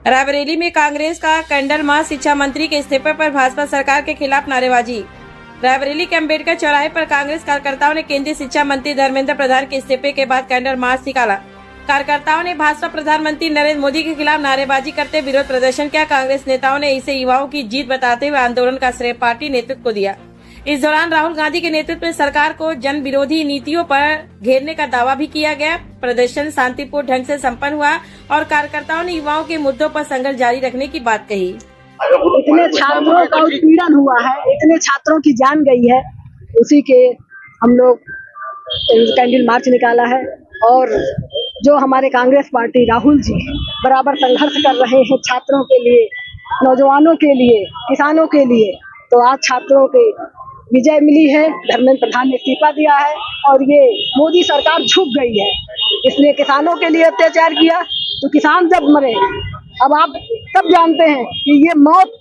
रायबरेली में कांग्रेस का candle march, शिक्षा मंत्री के इस्तीफे पर भाजपा सरकार के खिलाफ नारेबाजी। रायबरेली के अम्बेडकर चौराहे पर कांग्रेस कार्यकर्ताओं ने केंद्रीय शिक्षा मंत्री धर्मेंद्र प्रधान के इस्तीफे के बाद कैंडल मार्च निकाला। कार्यकर्ताओं ने भाजपा प्रधानमंत्री नरेंद्र मोदी के खिलाफ नारेबाजी करते विरोध प्रदर्शन किया। कांग्रेस नेताओं ने इसे युवाओं की जीत बताते हुए आंदोलन का श्रेय पार्टी नेतृत्व को दिया। इस दौरान राहुल गांधी के नेतृत्व में सरकार को जन विरोधी नीतियों पर घेरने का दावा भी किया गया। प्रदर्शन शांतिपूर्ण ढंग से संपन्न हुआ और कार्यकर्ताओं ने युवाओं के मुद्दों पर संघर्ष जारी रखने की बात कही। इतने छात्रों का उत्पीड़न हुआ है, इतने छात्रों की जान गई है, उसी के हम लोग कैंडल मार्च निकाला है। और जो हमारे कांग्रेस पार्टी राहुल जी बराबर संघर्ष कर रहे हैं छात्रों के लिए, नौजवानों के लिए, किसानों के लिए, तो आज छात्रों के विजय मिली है। धर्मेंद्र प्रधान ने इस्तीफा दिया है और ये मोदी सरकार झुक गई है। इसने किसानों के लिए अत्याचार किया तो किसान जब मरे, अब आप सब जानते हैं कि ये मौत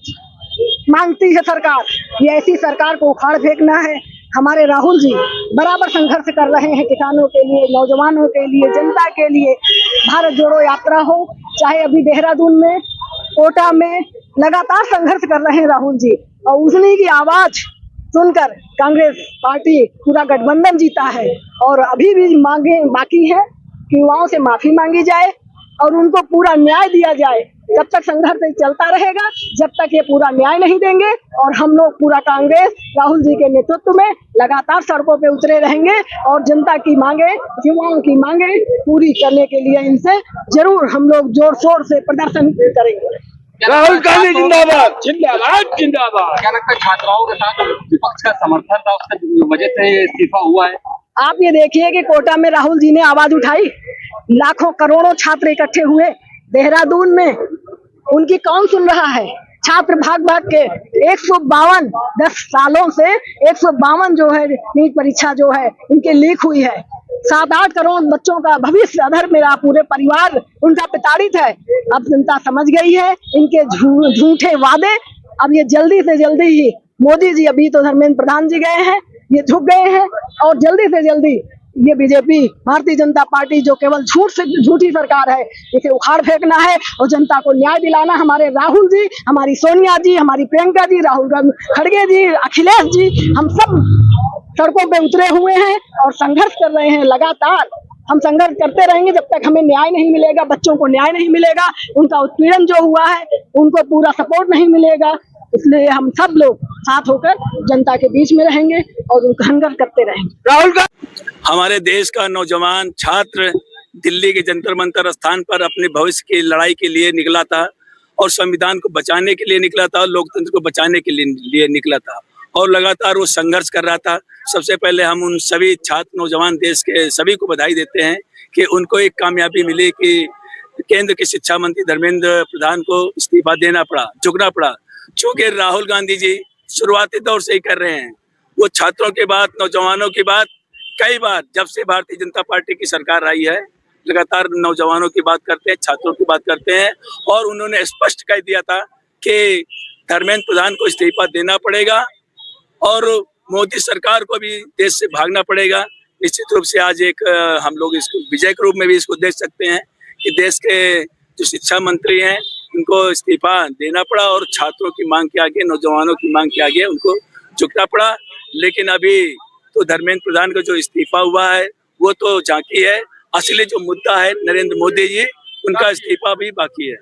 मांगती है सरकार। ये ऐसी सरकार को उखाड़ फेंकना है। हमारे राहुल जी बराबर संघर्ष कर रहे हैं किसानों के लिए, नौजवानों के लिए, जनता के लिए। भारत जोड़ो यात्रा हो, चाहे अभी देहरादून में, कोटा में लगातार संघर्ष कर रहे हैं राहुल जी। और उन्हीं की आवाज सुनकर कांग्रेस पार्टी पूरा गठबंधन जीता है। और अभी भी मांगे बाकी है कि युवाओं से माफी मांगी जाए और उनको पूरा न्याय दिया जाए। जब तक संघर्ष चलता रहेगा, जब तक ये पूरा न्याय नहीं देंगे, और हम लोग पूरा कांग्रेस राहुल जी के नेतृत्व में लगातार सड़कों पे उतरे रहेंगे और जनता की मांगे, युवाओं की मांगे पूरी करने के लिए इनसे जरूर हम लोग जोर शोर से प्रदर्शन करेंगे। राहुल गांधी जिंदाबाद, जिंदाबाद, जिंदाबाद। क्या लगता है छात्राओं के साथ विपक्ष का समर्थन था, उसकी वजह से इस्तीफा हुआ है? आप ये देखिए कि कोटा में राहुल जी ने आवाज उठाई, लाखों करोड़ों छात्र इकट्ठे हुए। देहरादून में उनकी कौन सुन रहा है? छात्र भाग भाग के 152 10 सालों से 152 जो है नीट परीक्षा जो है इनके लीक हुई है। 7-8 करोड़ बच्चों का भविष्य अधर मेरा पूरे परिवार उनका प्रताड़ित है। अब जनता समझ गई है इनके झूठे वादे। अब ये जल्दी से जल्दी ही मोदी जी, अभी तो धर्मेंद्र प्रधान जी गए हैं, ये झुक गए हैं और जल्दी से जल्दी ये बीजेपी भारतीय जनता पार्टी जो केवल झूठ से झूठी सरकार है, इसे उखाड़ फेंकना है और जनता को न्याय दिलाना। हमारे राहुल जी, हमारी सोनिया जी, हमारी प्रियंका जी, राहुल खड़गे जी, अखिलेश जी, हम सब सड़कों पे उतरे हुए हैं और संघर्ष कर रहे हैं। लगातार हम संघर्ष करते रहेंगे जब तक हमें न्याय नहीं मिलेगा, बच्चों को न्याय नहीं मिलेगा, उनका उत्पीड़न जो हुआ है उनको पूरा सपोर्ट नहीं मिलेगा। इसलिए हम सब लोग साथ होकर जनता के बीच में रहेंगे और संघर्ष करते रहेंगे। राहुल गांधी हमारे देश का नौजवान छात्र दिल्ली के जंतर मंतर स्थान पर अपने भविष्य की लड़ाई के लिए निकला था और संविधान को बचाने के लिए निकला था और लोकतंत्र को बचाने के लिए निकला था और लगातार वो संघर्ष कर रहा था। सबसे पहले हम उन सभी छात्र नौजवान देश के सभी को बधाई देते हैं कि उनको एक कामयाबी मिली कि केंद्र के शिक्षा मंत्री धर्मेंद्र प्रधान को इस्तीफा देना पड़ा, झुकना पड़ा। चूंकि राहुल गांधी जी शुरुआती दौर से ही कर रहे हैं, वो छात्रों की बात, नौजवानों की बात कई बार जब से भारतीय जनता पार्टी की सरकार आई है लगातार नौजवानों की बात करते हैं, छात्रों की बात करते हैं। और उन्होंने स्पष्ट कह दिया था कि धर्मेंद्र प्रधान को इस्तीफा देना पड़ेगा और मोदी सरकार को भी देश से भागना पड़ेगा। निश्चित रूप से आज एक हम लोग इसको विजय के रूप में भी इसको देख सकते हैं कि देश के जो शिक्षा मंत्री हैं उनको इस्तीफा देना पड़ा और छात्रों की मांग के आगे, नौजवानों की मांग के आगे उनको झुकना पड़ा। लेकिन अभी तो धर्मेंद्र प्रधान का जो इस्तीफा हुआ है वो तो झांकी है, असली जो मुद्दा है नरेंद्र मोदी जी, उनका इस्तीफा भी बाकी है।